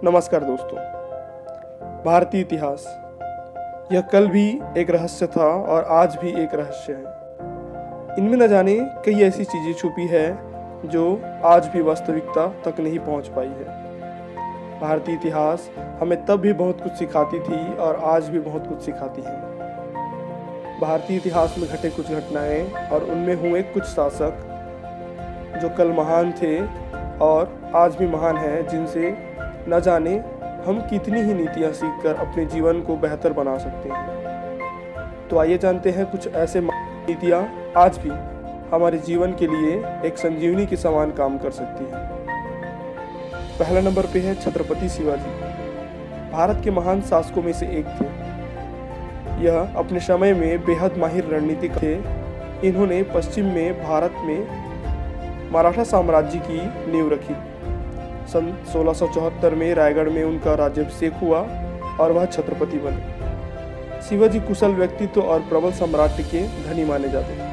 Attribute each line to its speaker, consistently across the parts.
Speaker 1: नमस्कार दोस्तों। भारतीय इतिहास यह कल भी एक रहस्य था और आज भी एक रहस्य है। इनमें न जाने कई ऐसी चीजें छुपी है जो आज भी वास्तविकता तक नहीं पहुंच पाई है। भारतीय इतिहास हमें तब भी बहुत कुछ सिखाती थी और आज भी बहुत कुछ सिखाती है। भारतीय इतिहास में घटे कुछ घटनाएं और उनमें हुए कुछ शासक जो कल महान थे और आज भी महान हैं, जिनसे न जाने हम कितनी ही नीतियां सीखकर अपने जीवन को बेहतर बना सकते हैं। तो आइए जानते हैं कुछ ऐसे नीतियां आज भी हमारे जीवन के लिए एक संजीवनी के समान काम कर सकती हैं। पहला नंबर पे है छत्रपति शिवाजी। भारत के महान शासकों में से एक थे। यह अपने समय में बेहद माहिर रणनीतिक थे। इन्होंने पश्चिम में भारत में मराठा साम्राज्य की नींव रखी। सन 1674 में रायगढ़ में उनका राज्याभिषेक हुआ और वह छत्रपति बने। शिवाजी कुशल व्यक्तित्व और प्रबल सम्राट के धनी माने जाते हैं।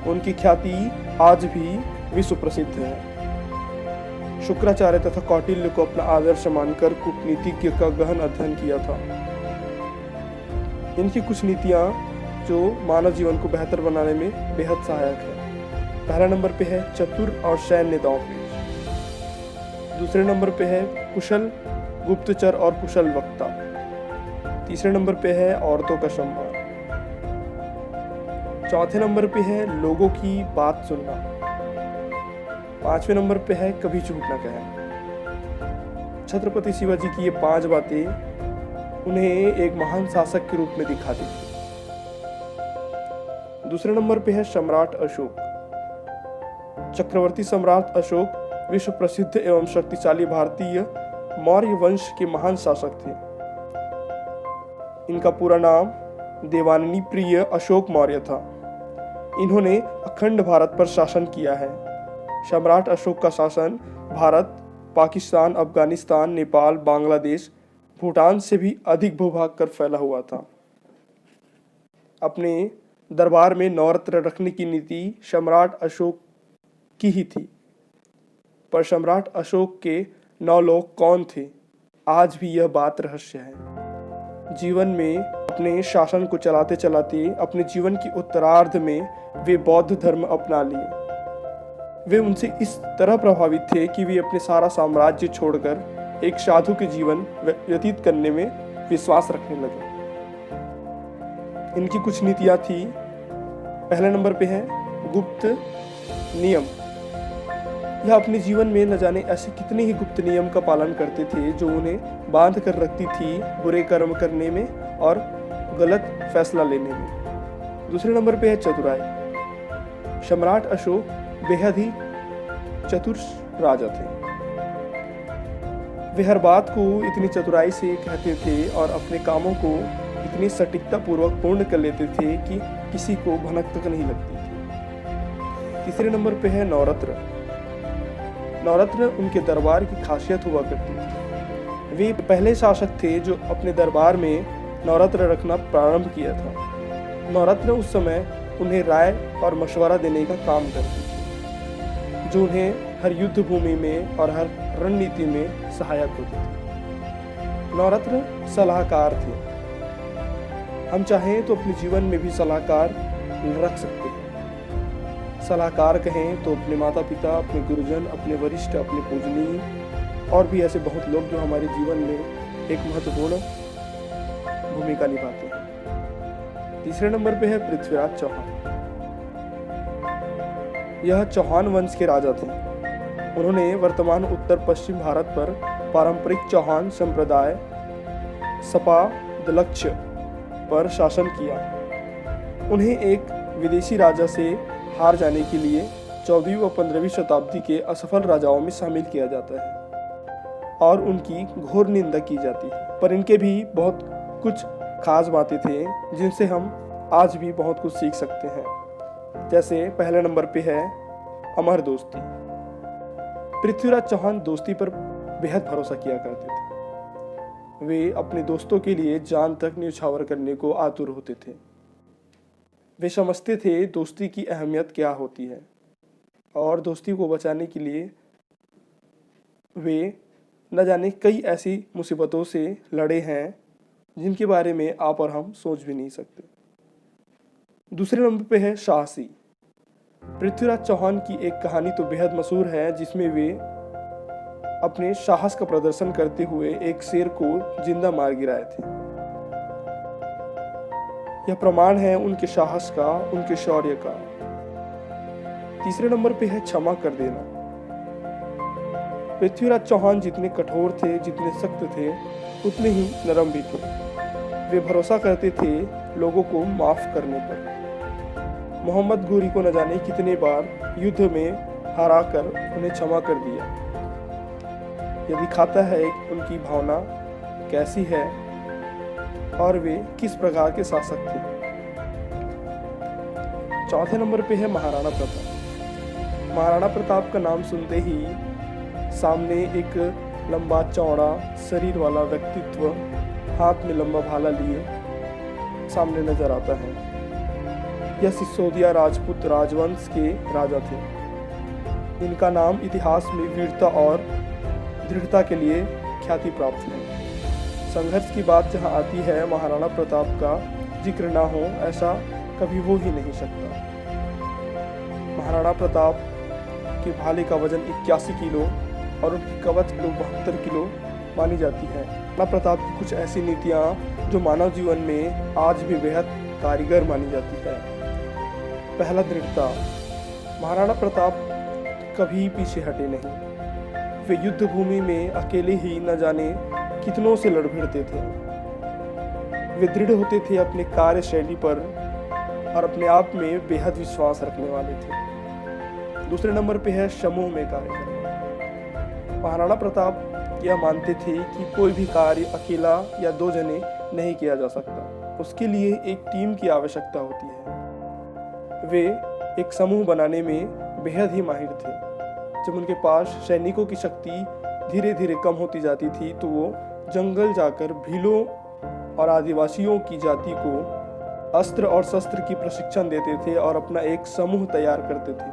Speaker 1: उनकी ख्याति आज भी विश्व प्रसिद्ध है। शुक्राचार्य तथा कौटिल्य को अपना आदर्श मानकर कूटनीतिज्ञ का गहन अध्ययन किया था। इनकी कुछ नीतियां जो मानव जीवन को बेहतर बनाने में बेहद सहायक है। पहला नंबर पे है चतुर और सैन्य दांवपेच। दूसरे नंबर पे है कुशल गुप्तचर और कुशल वक्ता। तीसरे नंबर पे है औरतों का सम्मान। चौथे नंबर पे है लोगों की बात सुनना। पांचवें नंबर पे है कभी झूठ ना कहना। छत्रपति शिवाजी की ये 5 बातें उन्हें एक महान शासक के रूप में दिखाती थी। दूसरे नंबर पे है सम्राट अशोक। चक्रवर्ती सम्राट अशोक विश्व प्रसिद्ध एवं शक्तिशाली भारतीय मौर्य वंश के महान शासक थे। इनका पूरा नाम देवाननी प्रिय अशोक मौर्य था। इन्होंने अखंड भारत पर शासन किया है। सम्राट अशोक का शासन भारत, पाकिस्तान, अफगानिस्तान, नेपाल, बांग्लादेश, भूटान से भी अधिक भूभाग कर फैला हुआ था। अपने दरबार में नवरत्न रखने की नीति सम्राट अशोक की ही थी। पर सम्राट अशोक के 9 लोग कौन थे, आज भी यह बात रहस्य है। जीवन में अपने शासन को चलाते चलाते अपने जीवन की उत्तरार्ध में वे बौद्ध धर्म अपना लिए। वे उनसे इस तरह प्रभावित थे कि वे अपने सारा साम्राज्य छोड़कर एक साधु के जीवन व्यतीत करने में विश्वास रखने लगे। इनकी कुछ नीतियां थी। पहले नंबर पे है गुप्त नियम। यह अपने जीवन में न जाने ऐसे कितने ही गुप्त नियम का पालन करते थे जो उन्हें बांध कर रखती थी बुरे कर्म करने में और गलत फैसला लेने में। दूसरे नंबर पे है चतुराई। सम्राट अशोक बेहद ही चतुर राजा थे। वे हर बात को इतनी चतुराई से कहते थे और अपने कामों को इतनी सटीकता पूर्वक पूर्ण कर लेते थे कि किसी को भनक तक नहीं लगती थी। तीसरे नंबर पे है नवरत्न। नवरत्न उनके दरबार की खासियत हुआ करती थी। वे पहले शासक थे जो अपने दरबार में नवरत्न रखना प्रारंभ किया था। नवरत्न उस समय उन्हें राय और मशवरा देने का काम करती थी, जो उन्हें हर युद्ध भूमि में और हर रणनीति में सहायक होती थी। नवरत्न सलाहकार थे। हम चाहें तो अपने जीवन में भी सलाहकार रख सकते हैं। सलाहकार कहें तो अपने माता पिता, अपने गुरुजन, अपने वरिष्ठ, अपने पूजनीय और भी ऐसे बहुत लोग जो हमारे जीवन में एक महत्वपूर्ण भूमिका निभाते हैं। तीसरे नंबर पे है पृथ्वीराज चौहान। यह चौहान वंश के राजा थे। उन्होंने वर्तमान उत्तर पश्चिम भारत पर पारंपरिक चौहान संप्रदाय सपा दलक्ष्य पर शासन किया। उन्हें एक विदेशी राजा से हार जाने के लिए 14वीं व 15वीं शताब्दी के असफल राजाओं में शामिल किया जाता है और उनकी घोर निंदा की जाती है। पर इनके भी बहुत कुछ खास बातें थे जिनसे हम आज भी बहुत कुछ सीख सकते हैं। जैसे पहले नंबर पे है अमर दोस्ती। पृथ्वीराज चौहान दोस्ती पर बेहद भरोसा किया करते थे। वे अपने दोस्तों के लिए जान तक न्यौछावर करने को आतुर होते थे। वे समझते थे दोस्ती की अहमियत क्या होती है और दोस्ती को बचाने के लिए वे न जाने कई ऐसी मुसीबतों से लड़े हैं जिनके बारे में आप और हम सोच भी नहीं सकते। दूसरे नंबर पे है साहसी। पृथ्वीराज चौहान की एक कहानी तो बेहद मशहूर है, जिसमें वे अपने साहस का प्रदर्शन करते हुए एक शेर को जिंदा मार गिराए थे। यह प्रमाण है उनके साहस का, उनके शौर्य का। तीसरे नंबर पे है क्षमा कर देना। पृथ्वीराज चौहान जितने कठोर थे, जितने सख्त थे, उतने ही नरम भी थे। वे भरोसा करते थे लोगों को माफ करने पर। मोहम्मद घोरी को न जाने कितने बार युद्ध में हराकर उन्हें क्षमा कर दिया। यह दिखाता है उनकी भावना कैसी है और वे किस प्रकार के शासक थे। चौथे नंबर पे है महाराणा प्रताप। महाराणा प्रताप का नाम सुनते ही सामने एक लंबा चौड़ा शरीर वाला व्यक्तित्व हाथ में लंबा भाला लिए सामने नजर आता है। यह सिसोदिया राजपूत राजवंश के राजा थे। इनका नाम इतिहास में वीरता और दृढ़ता के लिए ख्याति प्राप्त है। संघर्ष की बात जहां आती है, महाराणा प्रताप का जिक्र ना हो ऐसा कभी हो ही नहीं सकता। महाराणा प्रताप के भाले का वजन 81 किलो और उनकी कवच किलो 72 किलो मानी जाती है। महाराणा प्रताप की कुछ ऐसी नीतियां जो मानव जीवन में आज भी बेहद कारीगर मानी जाती है। पहला, दृढ़ता। महाराणा प्रताप कभी पीछे हटे नहीं। वे युद्ध भूमि में अकेले ही न जाने कितनों से लड़ भिड़ते थे। वे दृढ़ होते थे अपने कार्य शैली पर और अपने आप में बेहद विश्वास रखने वाले थे। दूसरे नंबर पे है समूह में कार्य करना। महाराणा प्रताप यह मानते थे कि कोई भी कार्य अकेला या दो जने नहीं किया जा सकता, उसके लिए एक टीम की आवश्यकता होती है। वे एक समूह बनाने में बेहद ही माहिर थे। जब उनके पास सैनिकों की शक्ति धीरे धीरे कम होती जाती थी तो वो जंगल जाकर भीलों और आदिवासियों की जाति को अस्त्र और शस्त्र की प्रशिक्षण देते थे और अपना एक समूह तैयार करते थे,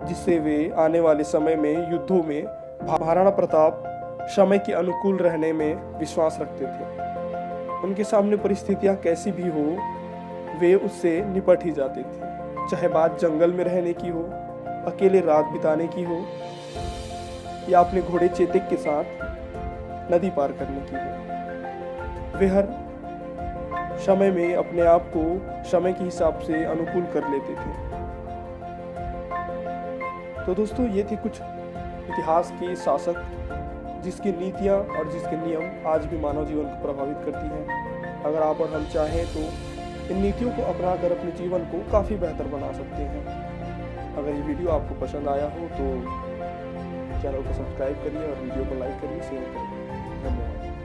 Speaker 1: जिससे वे आने वाले समय में युद्धों में महाराणा प्रताप समय के अनुकूल रहने में विश्वास रखते थे। उनके सामने परिस्थितियां कैसी भी हो, वे उससे निपट ही जाते थे। चाहे बात जंगल में रहने की हो, अकेले रात बिताने की हो या अपने घोड़े चेतक के साथ नदी पार करने की हो, वे हर समय में अपने आप को समय के हिसाब से अनुकूल कर लेते थे। तो दोस्तों, ये थे कुछ इतिहास के शासक जिसकी नीतियां और जिसके नियम आज भी मानव जीवन को प्रभावित करती हैं। अगर आप और हम चाहें तो इन नीतियों को अपनाकर अपने जीवन को काफ़ी बेहतर बना सकते हैं। अगर ये वीडियो आपको पसंद आया हो तो चैनल को सब्सक्राइब करिए और वीडियो को लाइक करिए, शेयर करिए। धन्यवाद।